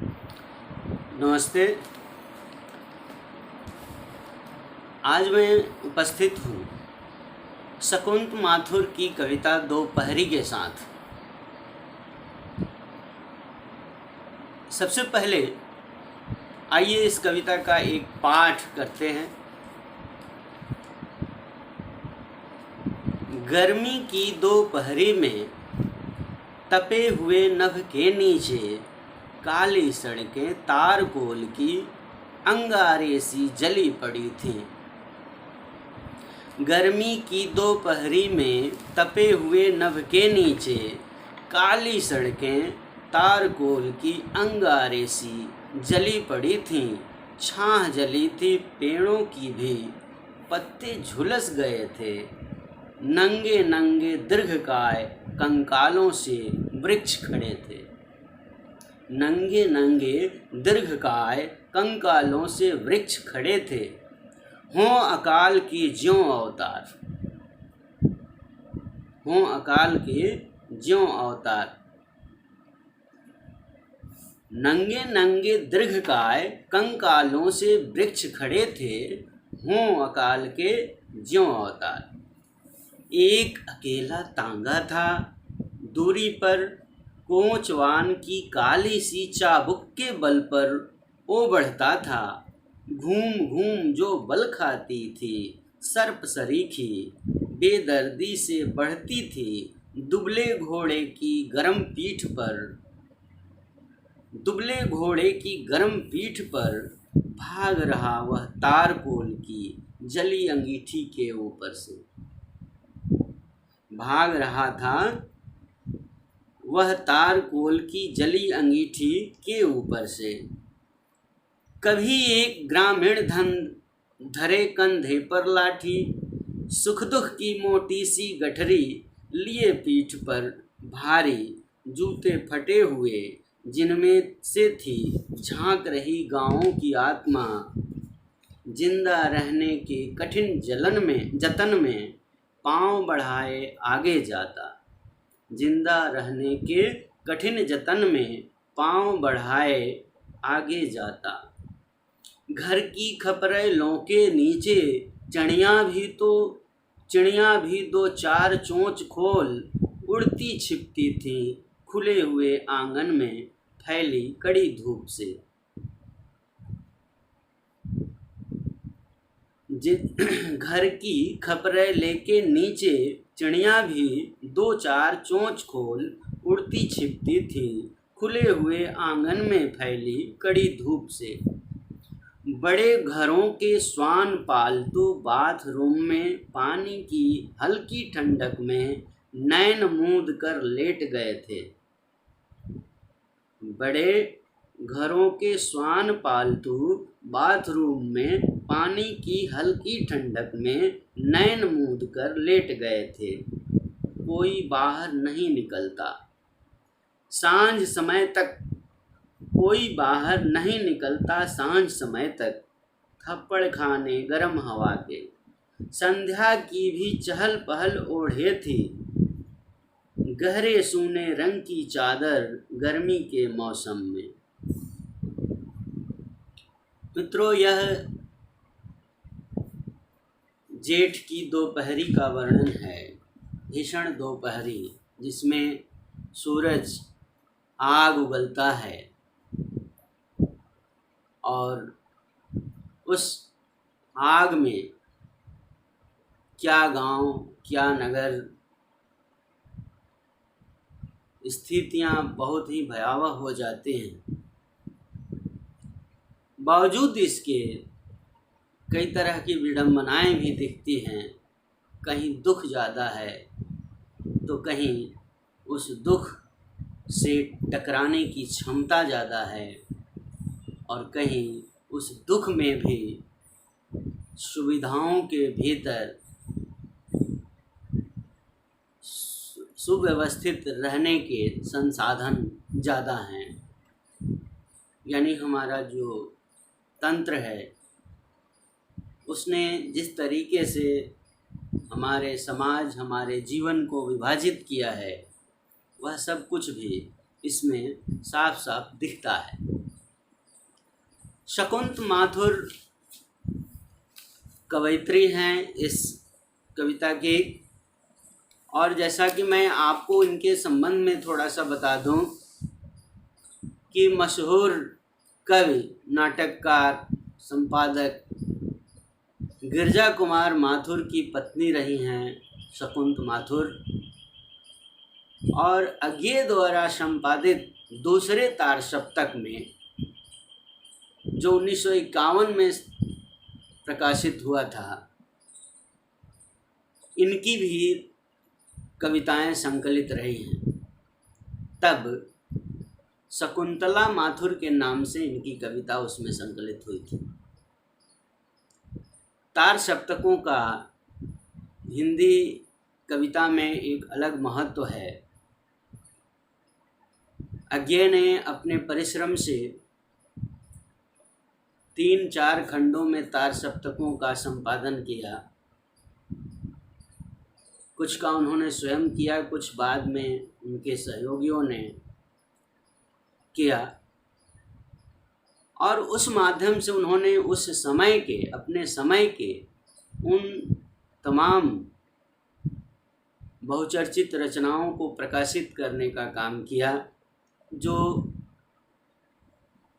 नमस्ते। आज मैं उपस्थित हूँ शकुंत माथुर की कविता दोपहरी के साथ। सबसे पहले आइए इस कविता का एक पाठ करते हैं। गर्मी की दोपहरी में तपे हुए नभ के नीचे काली सड़कें तारकोल की अंगारे सी जली पड़ी थीं। गर्मी की दोपहरी में तपे हुए नभ के नीचे काली सड़कें तारकोल की अंगारे सी जली पड़ी थीं। छाह जली थी पेड़ों की भी, पत्ते झुलस गए थे। नंगे नंगे दीर्घकाय कंकालों से वृक्ष खड़े थे। नंगे नंगे दीर्घकाय कंकालों से वृक्ष खड़े थे। हों अकाल की ज्यों अवतार, हों अकाल के ज्यों अवतार। नंगे नंगे दीर्घकाय कंकालों से वृक्ष खड़े थे, हों अकाल के ज्यों अवतार। एक अकेला तांगा था दूरी पर, कोचवान की काली सी चाबुक के बल पर ओ बढ़ता था। घूम घूम जो बल खाती थी सर्प सरीखी, बेदर्दी से बढ़ती थी दुबले घोड़े की गरम पीठ पर। दुबले घोड़े की गरम पीठ पर भाग रहा वह तारकोल की जली अंगीठी के ऊपर से। भाग रहा था वह तारकोल की जली अंगीठी के ऊपर से। कभी एक ग्रामीण धन धरे कंधे पर लाठी, सुख दुख की मोटी सी गठरी लिए पीठ पर भारी। जूते फटे हुए जिनमें से थी झांक रही गाँवों की आत्मा, जिंदा रहने के कठिन जतन में पाँव बढ़ाए आगे जाता। जिंदा रहने के कठिन जतन में पाँव बढ़ाए आगे जाता। घर की खपरेलों के नीचे चिड़ियाँ भी दो चार चोंच खोल उड़ती छिपती थीं खुले हुए आंगन में फैली कड़ी धूप से। घर की खपरेले के नीचे चिड़ियाँ भी दो चार चोंच खोल उड़ती छिपती थीं खुले हुए आंगन में फैली कड़ी धूप से। बड़े घरों के श्वान पालतू बाथरूम में पानी की हल्की ठंडक में नैन मूंद कर लेट गए थे। बड़े घरों के श्वान पालतू बाथरूम में पानी की हल्की ठंडक में नैन मूंद कर लेट गए थे। कोई बाहर नहीं निकलता सांझ समय तक, कोई बाहर नहीं निकलता सांझ समय तक। थप्पड़ खाने गरम हवा के संध्या की भी चहल पहल ओढ़े थी। गहरे सूने रंग की चादर गर्मी के मौसम में। मित्रों, यह जेठ की दोपहरी का वर्णन है। भीषण दोपहरी जिसमें सूरज आग उगलता है और उस आग में क्या गांव क्या नगर, स्थितियां बहुत ही भयावह हो जाते हैं। बावजूद इसके कई तरह की विडंबनाएं भी दिखती हैं। कहीं दुख ज़्यादा है तो कहीं उस दुख से टकराने की क्षमता ज़्यादा है, और कहीं उस दुख में भी सुविधाओं के भीतर सुव्यवस्थित रहने के संसाधन ज़्यादा हैं। यानी हमारा जो तंत्र है उसने जिस तरीके से हमारे समाज, हमारे जीवन को विभाजित किया है, वह सब कुछ भी इसमें साफ साफ दिखता है। शकुंत माथुर कवयित्री हैं इस कविता की। और जैसा कि मैं आपको इनके संबंध में थोड़ा सा बता दूं कि मशहूर कवि, नाटककार, संपादक गिरजा कुमार माथुर की पत्नी रही हैं शकुंत माथुर। और अज्ञे द्वारा संपादित दूसरे तार सप्तक में, जो 1951 में प्रकाशित हुआ था, इनकी भी कविताएं संकलित रही हैं। तब शकुंतला माथुर के नाम से इनकी कविता उसमें संकलित हुई थी। तार सप्तकों का हिंदी कविता में एक अलग महत्व है। अज्ञे ने अपने परिश्रम से 3-4 खंडों में तार सप्तकों का संपादन किया। कुछ का उन्होंने स्वयं किया, कुछ बाद में उनके सहयोगियों ने किया। और उस माध्यम से उन्होंने उस समय के, अपने समय के उन तमाम बहुचर्चित रचनाओं को प्रकाशित करने का काम किया, जो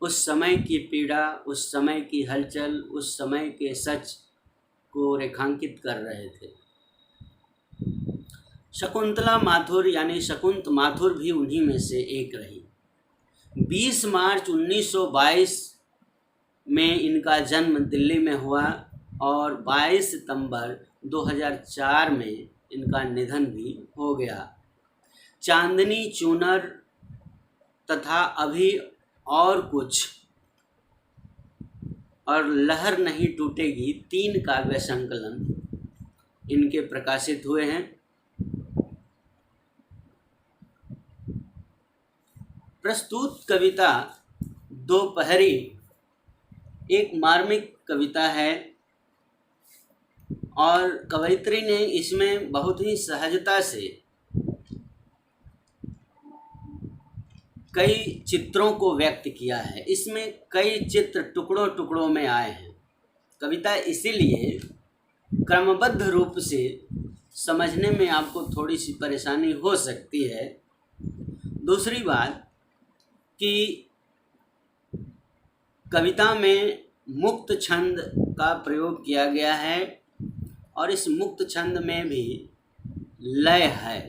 उस समय की पीड़ा, उस समय की हलचल, उस समय के सच को रेखांकित कर रहे थे। शकुंतला माथुर यानी शकुंत माथुर भी उन्हीं में से एक रही। 20 मार्च 1922 में इनका जन्म दिल्ली में हुआ और 22 सितंबर 2004 में इनका निधन भी हो गया। चांदनी चूनर तथा अभी और कुछ और लहर नहीं टूटेगी 3 काव्य संकलन इनके प्रकाशित हुए हैं। प्रस्तुत कविता दोपहरी एक मार्मिक कविता है और कवयित्री ने इसमें बहुत ही सहजता से कई चित्रों को व्यक्त किया है। इसमें कई चित्र टुकड़ों टुकड़ों में आए हैं। कविता इसीलिए क्रमबद्ध रूप से समझने में आपको थोड़ी सी परेशानी हो सकती है। दूसरी बात कि कविता में मुक्त छंद का प्रयोग किया गया है और इस मुक्त छंद में भी लय है।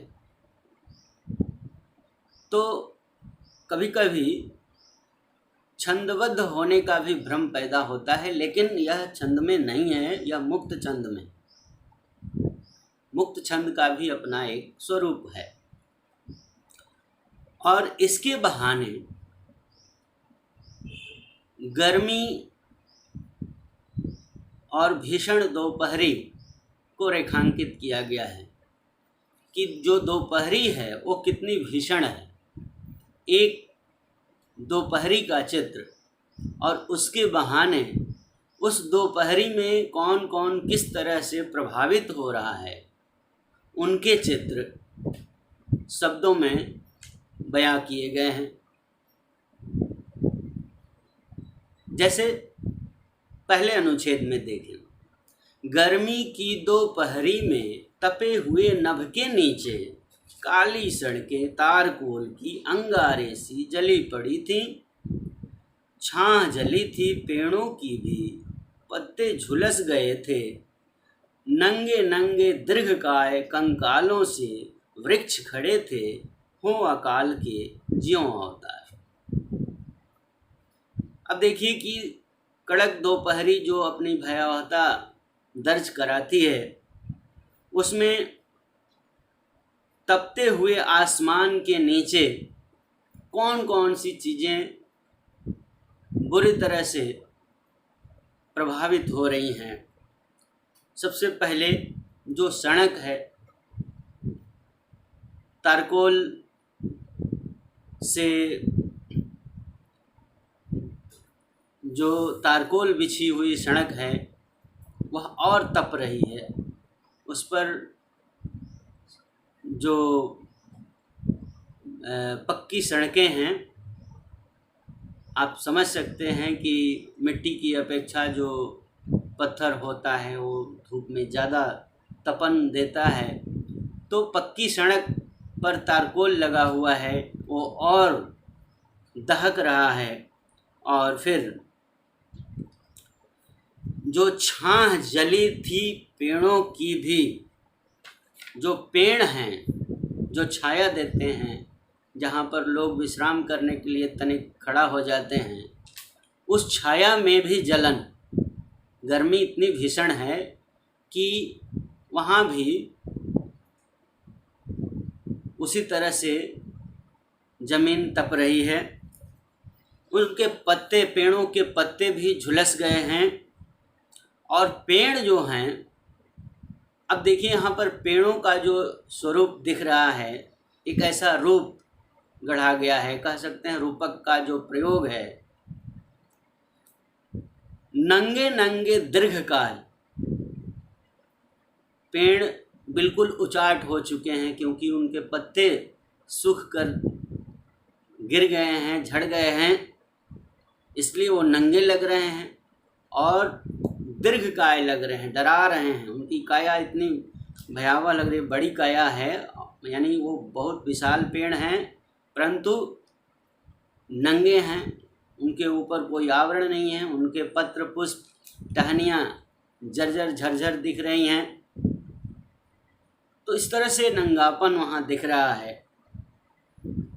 तो कभी कभी छंदबद्ध होने का भी भ्रम पैदा होता है, लेकिन यह छंद में नहीं है, यह मुक्त छंद में। मुक्त छंद का भी अपना एक स्वरूप है। और इसके बहाने गर्मी और भीषण दोपहरी को रेखांकित किया गया है कि जो दोपहरी है वो कितनी भीषण है। एक दोपहरी का चित्र और उसके बहाने उस दोपहरी में कौन कौन किस तरह से प्रभावित हो रहा है, उनके चित्र शब्दों में बयां किए गए हैं। जैसे पहले अनुच्छेद में देखें, गर्मी की दोपहरी में तपे हुए नभ के नीचे काली सड़कें तारकोल की अंगारे सी जली पड़ी थी। छां जली थी पेड़ों की भी, पत्ते झुलस गए थे। नंगे नंगे दीर्घकाय कंकालों से वृक्ष खड़े थे, हो अकाल के ज्यों अवतार। अब देखिए कि कड़क दोपहरी जो अपनी भयावहता दर्ज कराती है, उसमें तपते हुए आसमान के नीचे कौन कौन सी चीज़ें बुरी तरह से प्रभावित हो रही हैं। सबसे पहले जो सड़क है, तारकोल से जो तारकोल बिछी हुई सड़क है वह और तप रही है। उस पर जो पक्की सड़कें हैं आप समझ सकते हैं कि मिट्टी की अपेक्षा जो पत्थर होता है वो धूप में ज़्यादा तपन देता है। तो पक्की सड़क पर तारकोल लगा हुआ है, वो और दहक रहा है। और फिर जो छाह जली थी पेड़ों की भी, जो पेड़ हैं जो छाया देते हैं, जहाँ पर लोग विश्राम करने के लिए तनिक खड़ा हो जाते हैं, उस छाया में भी जलन, गर्मी इतनी भीषण है कि वहाँ भी उसी तरह से ज़मीन तप रही है। उनके पत्ते, पेड़ों के पत्ते भी झुलस गए हैं। और पेड़ जो हैं, अब देखिए यहाँ पर पेड़ों का जो स्वरूप दिख रहा है, एक ऐसा रूप गढ़ा गया है, कह सकते हैं रूपक का जो प्रयोग है। नंगे नंगे दीर्घकाल, पेड़ बिल्कुल उचाट हो चुके हैं क्योंकि उनके पत्ते सूख कर गिर गए हैं, झड़ गए हैं, इसलिए वो नंगे लग रहे हैं और दीर्घकाय लग रहे हैं, डरा रहे हैं। उनकी काया इतनी भयावह लग रही है, बड़ी काया है, यानी वो बहुत विशाल पेड़ हैं परंतु नंगे हैं, उनके ऊपर कोई आवरण नहीं है, उनके पत्र पुष्प टहनियाँ जर्जर झरझर दिख रही हैं। तो इस तरह से नंगापन वहाँ दिख रहा है।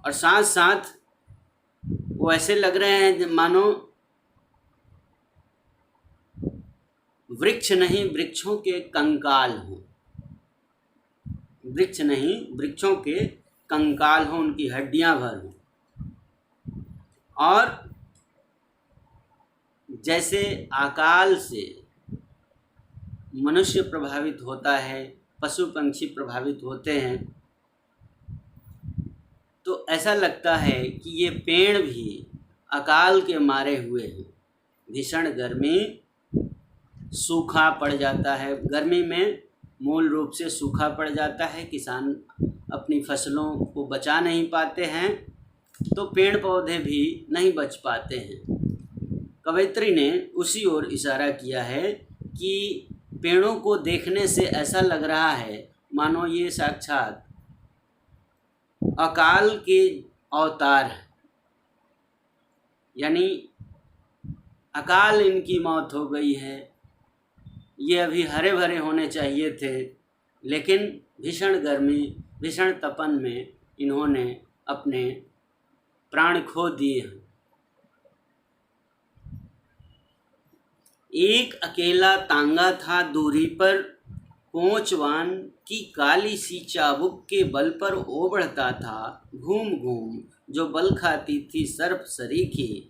और साथ साथ वो ऐसे लग रहे हैं मानो वृक्ष नहीं वृक्षों के कंकाल हों, वृक्ष नहीं वृक्षों के कंकाल हों, उनकी हड्डियां भर हों। और जैसे अकाल से मनुष्य प्रभावित होता है, पशु पंछी प्रभावित होते हैं, तो ऐसा लगता है कि ये पेड़ भी अकाल के मारे हुए हैं। भीषण गर्मी, सूखा पड़ जाता है, गर्मी में मूल रूप से सूखा पड़ जाता है, किसान अपनी फसलों को बचा नहीं पाते हैं, तो पेड़ पौधे भी नहीं बच पाते हैं। कवयित्री ने उसी ओर इशारा किया है कि पेड़ों को देखने से ऐसा लग रहा है मानो ये साक्षात अकाल के अवतार हैं, यानी अकाल इनकी मौत हो गई है। ये अभी हरे भरे होने चाहिए थे, लेकिन भीषण गर्मी, भीषण तपन में इन्होंने अपने प्राण खो दिए हैं। एक अकेला तांगा था दूरी पर, कोचवान की काली सी चाबुक के बल पर ओबड़ता था घूम घूम, जो बल खाती थी सर्प सरीखी।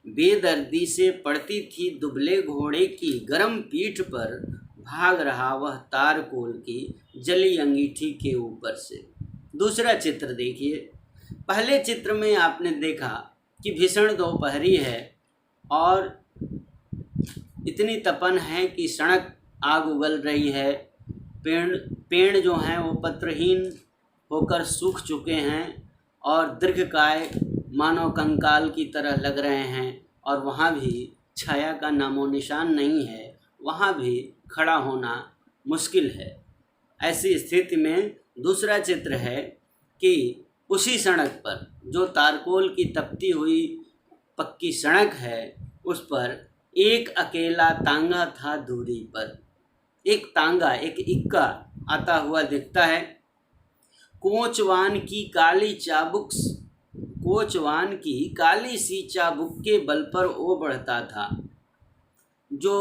बेदर्दी से पड़ती थी दुबले घोड़े की गरम पीठ पर, भाग रहा वह तारकोल की जली अंगीठी के ऊपर से। दूसरा चित्र देखिए। पहले चित्र में आपने देखा कि भीषण दोपहरी है और इतनी तपन है कि सड़क आग उगल रही है, पेड़ जो हैं वो पत्रहीन होकर सूख चुके हैं और दीर्घकाय मानव कंकाल की तरह लग रहे हैं, और वहाँ भी छाया का नामो निशान नहीं है, वहाँ भी खड़ा होना मुश्किल है। ऐसी स्थिति में दूसरा चित्र है कि उसी सड़क पर, जो तारकोल की तपती हुई पक्की सड़क है, उस पर एक अकेला तांगा था दूरी पर। एक तांगा, एक इक्का आता हुआ दिखता है। कोचवान की काली चाबुक, कोचवान की काली सी चाबुक के बल पर ओ बढ़ता था। जो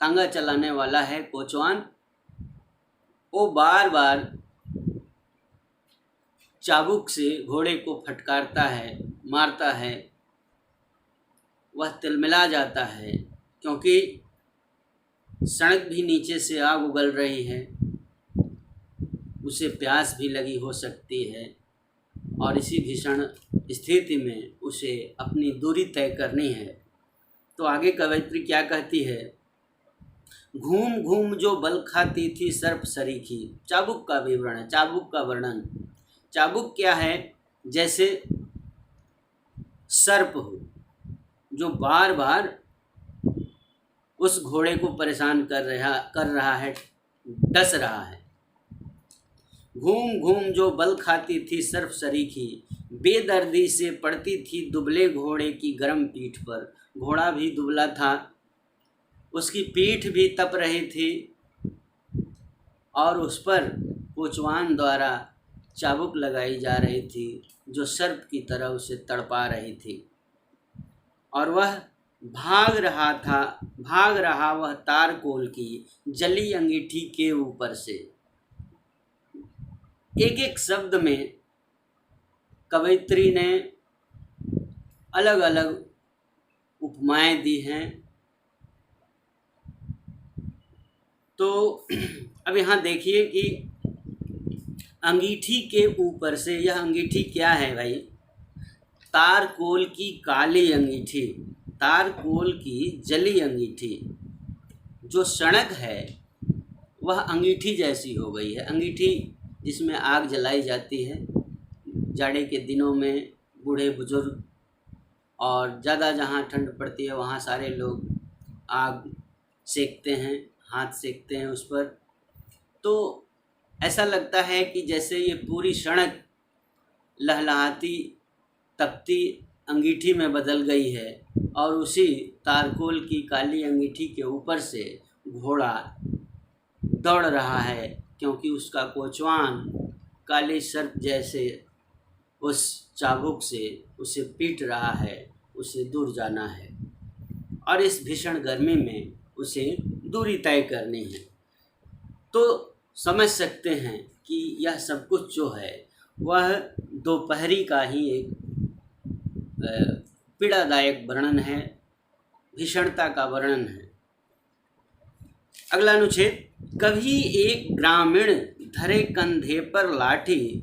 तांगा चलाने वाला है कोचवान, वो बार बार चाबुक से घोड़े को फटकारता है, मारता है। वह तिलमिला जाता है क्योंकि सड़क भी नीचे से आग उगल रही है, उसे प्यास भी लगी हो सकती है, और इसी भीषण स्थिति में उसे अपनी दूरी तय करनी है। तो आगे कवयित्री क्या कहती है? घूम घूम जो बल खाती थी सर्प सरीखी। चाबुक का विवरण है, चाबुक का वर्णन। चाबुक क्या है? जैसे सर्प हो, जो बार बार उस घोड़े को परेशान कर रहा है, डस रहा है। घूम घूम जो बल खाती थी सर्फ सरीखी, बेदर्दी से पड़ती थी दुबले घोड़े की गर्म पीठ पर। घोड़ा भी दुबला था, उसकी पीठ भी तप रही थी और उस पर कोचवान द्वारा चाबुक लगाई जा रही थी जो सर्प की तरह उसे तड़पा रही थी। और वह भाग रहा वह तारकोल की जली अंगीठी के ऊपर से। एक एक शब्द में कवयित्री ने अलग अलग उपमाएं दी हैं। तो अब यहाँ देखिए कि अंगीठी के ऊपर से, यह अंगीठी क्या है भाई? तारकोल की काली अंगीठी, तारकोल की जली अंगीठी। जो सड़क है वह अंगीठी जैसी हो गई है। अंगीठी जिसमें आग जलाई जाती है जाड़े के दिनों में, बूढ़े बुजुर्ग और ज़्यादा जहाँ ठंड पड़ती है वहाँ सारे लोग आग सेकते हैं, हाथ सेकते हैं उस पर। तो ऐसा लगता है कि जैसे ये पूरी सड़क लहलहाती तपती अंगीठी में बदल गई है और उसी तारकोल की काली अंगीठी के ऊपर से घोड़ा दौड़ रहा है, क्योंकि उसका कोचवान काले सर्प जैसे उस चाबुक से उसे पीट रहा है, उसे दूर जाना है और इस भीषण गर्मी में उसे दूरी तय करनी है। तो समझ सकते हैं कि यह सब कुछ जो है वह दोपहरी का ही एक पीड़ादायक वर्णन है, भीषणता का वर्णन है। अगला अनुच्छेद। कभी एक ग्रामीण धरे कंधे पर लाठी,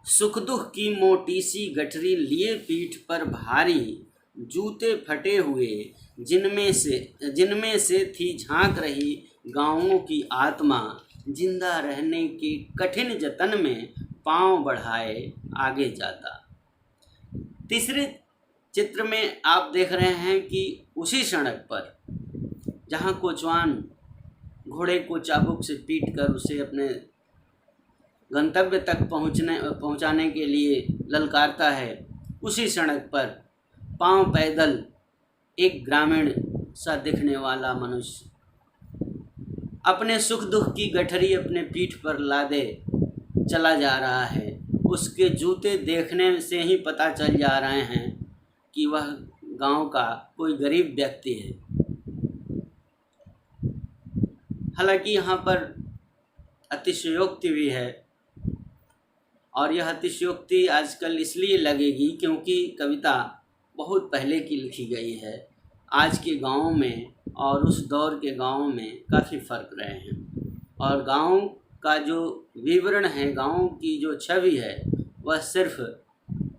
सुख दुख की मोटी सी गठरी लिए पीठ पर भारी, जूते फटे हुए जिनमें से थी झांक रही गाँवों की आत्मा, जिंदा रहने के कठिन जतन में पांव बढ़ाए आगे जाता। तीसरे चित्र में आप देख रहे हैं कि उसी सड़क पर जहां कोचवान घोड़े को चाबुक से पीटकर उसे अपने गंतव्य तक पहुंचाने के लिए ललकारता है, उसी सड़क पर पांव पैदल एक ग्रामीण सा दिखने वाला मनुष्य अपने सुख दुख की गठरी अपने पीठ पर लादे चला जा रहा है। उसके जूते देखने से ही पता चल जा रहे हैं कि वह गांव का कोई गरीब व्यक्ति है। हालांकि यहाँ पर अतिशयोक्ति भी है, और यह अतिशयोक्ति आजकल इसलिए लगेगी क्योंकि कविता बहुत पहले की लिखी गई है। आज के गाँव में और उस दौर के गाँव में काफ़ी फ़र्क रहे हैं, और गाँव का जो विवरण है, गाँव की जो छवि है, वह सिर्फ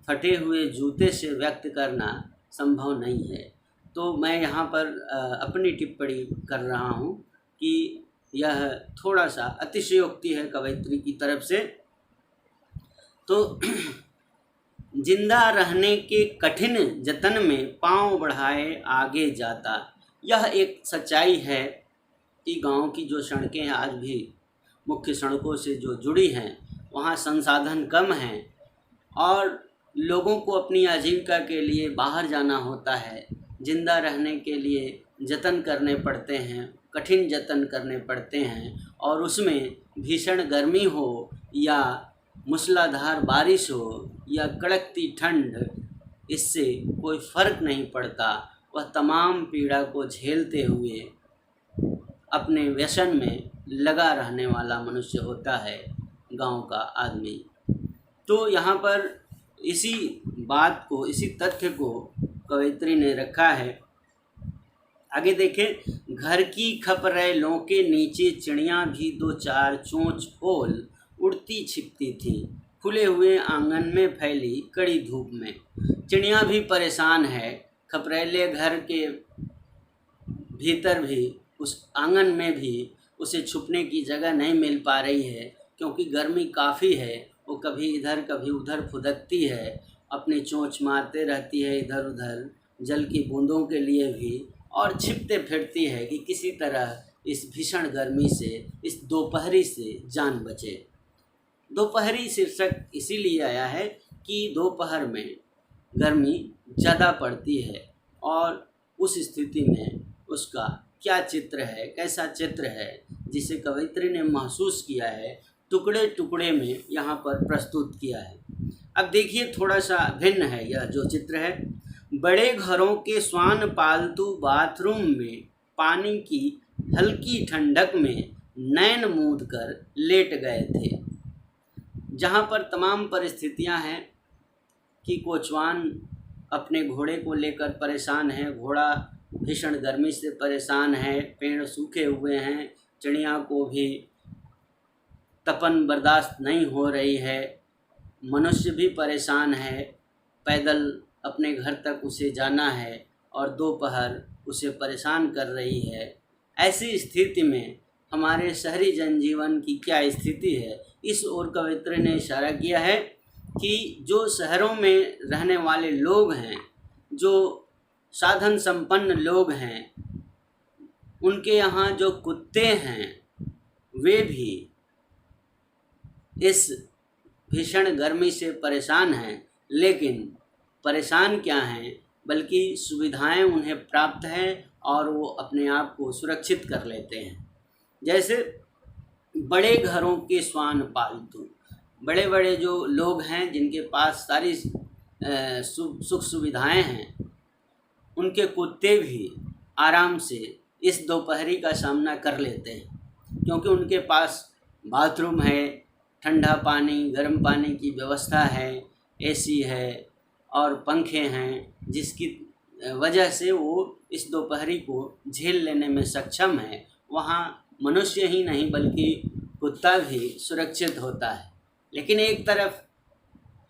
फटे हुए जूते से व्यक्त करना संभव नहीं है। तो मैं यहाँ पर अपनी टिप्पणी कर रहा हूँ कि यह थोड़ा सा अतिशयोक्ति है कवयित्री की तरफ से। तो जिंदा रहने के कठिन जतन में पांव बढ़ाए आगे जाता, यह एक सच्चाई है कि गांव की जो सड़कें आज भी मुख्य सड़कों से जो जुड़ी हैं, वहाँ संसाधन कम हैं और लोगों को अपनी आजीविका के लिए बाहर जाना होता है। जिंदा रहने के लिए जतन करने पड़ते हैं, कठिन जतन करने पड़ते हैं, और उसमें भीषण गर्मी हो या मूसलाधार बारिश हो या कड़कती ठंड, इससे कोई फ़र्क नहीं पड़ता। वह तमाम पीड़ा को झेलते हुए अपने व्यसन में लगा रहने वाला मनुष्य होता है गांव का आदमी। तो यहाँ पर इसी बात को, इसी तथ्य को कवयित्री ने रखा है। आगे देखें। घर की खपरेलों के नीचे चिड़ियाँ भी दो चार चोंच खोल उड़ती छिपती थी, खुले हुए आंगन में फैली कड़ी धूप में। चिड़ियाँ भी परेशान है, खपरेले घर के भीतर भी, उस आंगन में भी उसे छुपने की जगह नहीं मिल पा रही है, क्योंकि गर्मी काफ़ी है। वो कभी इधर कभी उधर फुदकती है, अपनी चोंच मारते रहती है इधर उधर, जल की बूंदों के लिए भी, और छिपते फिरती है कि किसी तरह इस भीषण गर्मी से, इस दोपहरी से जान बचे। दोपहरी शीर्षक इसीलिए आया है कि दोपहर में गर्मी ज़्यादा पड़ती है, और उस स्थिति में उसका क्या चित्र है, कैसा चित्र है, जिसे कवयित्री ने महसूस किया है, टुकड़े टुकड़े में यहाँ पर प्रस्तुत किया है। अब देखिए, थोड़ा सा भिन्न है यह जो चित्र है। बड़े घरों के श्वान पालतू बाथरूम में पानी की हल्की ठंडक में नैन मूंद कर लेट गए थे। जहाँ पर तमाम परिस्थितियाँ हैं कि कोचवान अपने घोड़े को लेकर परेशान है, घोड़ा भीषण गर्मी से परेशान है, पेड़ सूखे हुए हैं, चिड़िया को भी तपन बर्दाश्त नहीं हो रही है, मनुष्य भी परेशान है, पैदल अपने घर तक उसे जाना है और दोपहर उसे परेशान कर रही है। ऐसी स्थिति में हमारे शहरी जनजीवन की क्या स्थिति है, इस ओर कवयित्री ने इशारा किया है कि जो शहरों में रहने वाले लोग हैं, जो साधन संपन्न लोग हैं, उनके यहाँ जो कुत्ते हैं वे भी इस भीषण गर्मी से परेशान हैं। लेकिन परेशान क्या हैं, बल्कि सुविधाएं उन्हें प्राप्त हैं और वो अपने आप को सुरक्षित कर लेते हैं। जैसे बड़े घरों के श्वान पालतू, बड़े बड़े जो लोग हैं जिनके पास सारी सुख सुविधाएं हैं, उनके कुत्ते भी आराम से इस दोपहरी का सामना कर लेते हैं, क्योंकि उनके पास बाथरूम है, ठंडा पानी, गर्म पानी की व्यवस्था है, एसी है और पंखे हैं, जिसकी वजह से वो इस दोपहरी को झेल लेने में सक्षम है। वहाँ मनुष्य ही नहीं बल्कि कुत्ता भी सुरक्षित होता है। लेकिन एक तरफ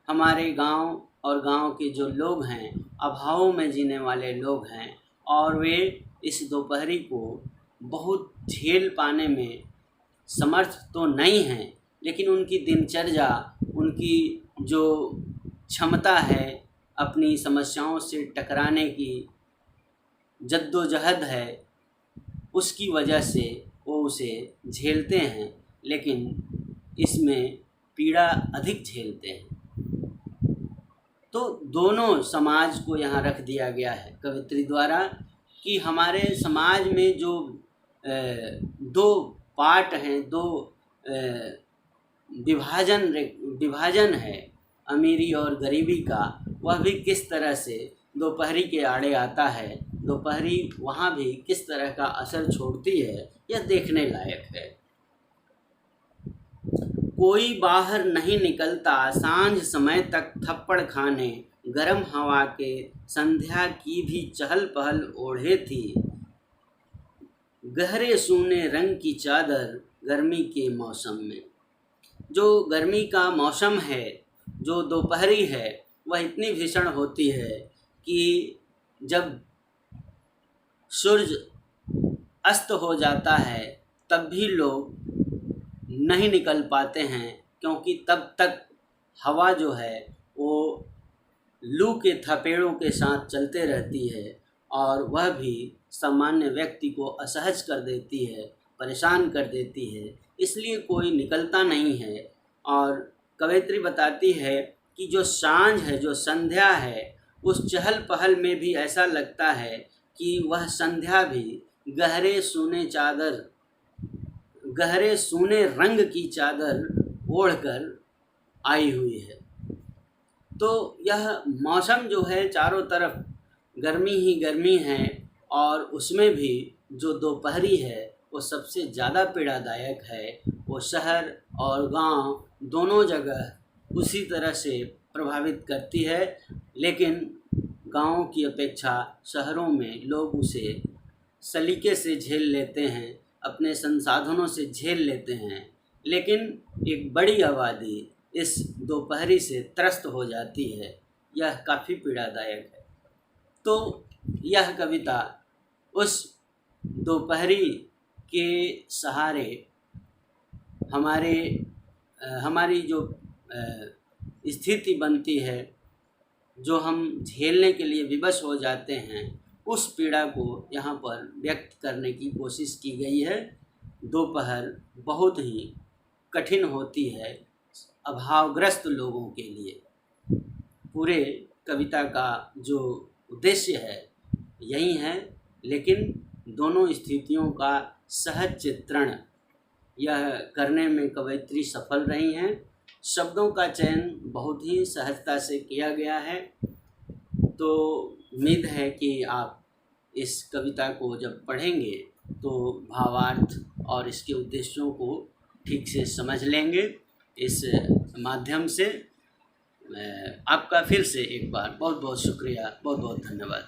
हमारे गांव और गांव के जो लोग हैं, अभाव में जीने वाले लोग हैं, और वे इस दोपहरी को बहुत झेल पाने में समर्थ तो नहीं हैं, लेकिन उनकी दिनचर्या, उनकी जो क्षमता है अपनी समस्याओं से टकराने की, जद्दोजहद है, उसकी वजह से वो उसे झेलते हैं, लेकिन इसमें पीड़ा अधिक झेलते हैं। तो दोनों समाज को यहाँ रख दिया गया है कवित्री द्वारा कि हमारे समाज में जो दो पार्ट हैं, दो विभाजन है अमीरी और गरीबी का, वह भी किस तरह से दोपहरी के आड़े आता है, दोपहरी वहाँ भी किस तरह का असर छोड़ती है, यह देखने लायक है। कोई बाहर नहीं निकलता सांझ समय तक थप्पड़ खाने, गर्म हवा के संध्या की भी चहल पहल ओढ़े थी, गहरे सूने रंग की चादर गर्मी के मौसम में। जो गर्मी का मौसम है, जो दोपहरी है, वह इतनी भीषण होती है कि जब सूरज अस्त हो जाता है तब भी लोग नहीं निकल पाते हैं, क्योंकि तब तक हवा जो है वो लू के थपेड़ों के साथ चलते रहती है, और वह भी सामान्य व्यक्ति को असहज कर देती है, परेशान कर देती है, इसलिए कोई निकलता नहीं है। और कवयित्री बताती है कि जो सांझ है, जो संध्या है, उस चहल पहल में भी ऐसा लगता है कि वह संध्या भी गहरे सूने रंग की चादर ओढ़कर आई हुई है। तो यह मौसम जो है चारों तरफ गर्मी ही गर्मी है, और उसमें भी जो दोपहरी है वो सबसे ज़्यादा पीड़ादायक है। वो शहर और गांव दोनों जगह उसी तरह से प्रभावित करती है, लेकिन गांवों की अपेक्षा शहरों में लोग उसे सलीके से झेल लेते हैं, अपने संसाधनों से झेल लेते हैं, लेकिन एक बड़ी आबादी इस दोपहरी से त्रस्त हो जाती है। यह काफ़ी पीड़ादायक है। तो यह कविता उस दोपहरी के सहारे हमारी जो स्थिति बनती है जो हम झेलने के लिए विवश हो जाते हैं, उस पीड़ा को यहाँ पर व्यक्त करने की कोशिश की गई है। दोपहर बहुत ही कठिन होती है अभावग्रस्त लोगों के लिए। पूरे कविता का जो उद्देश्य है यही है, लेकिन दोनों स्थितियों का सहज चित्रण यह करने में कवयित्री सफल रही हैं। शब्दों का चयन बहुत ही सहजता से किया गया है। तो उम्मीद है कि आप इस कविता को जब पढ़ेंगे तो भावार्थ और इसके उद्देश्यों को ठीक से समझ लेंगे। इस माध्यम से आपका फिर से एक बार बहुत बहुत शुक्रिया, बहुत बहुत धन्यवाद।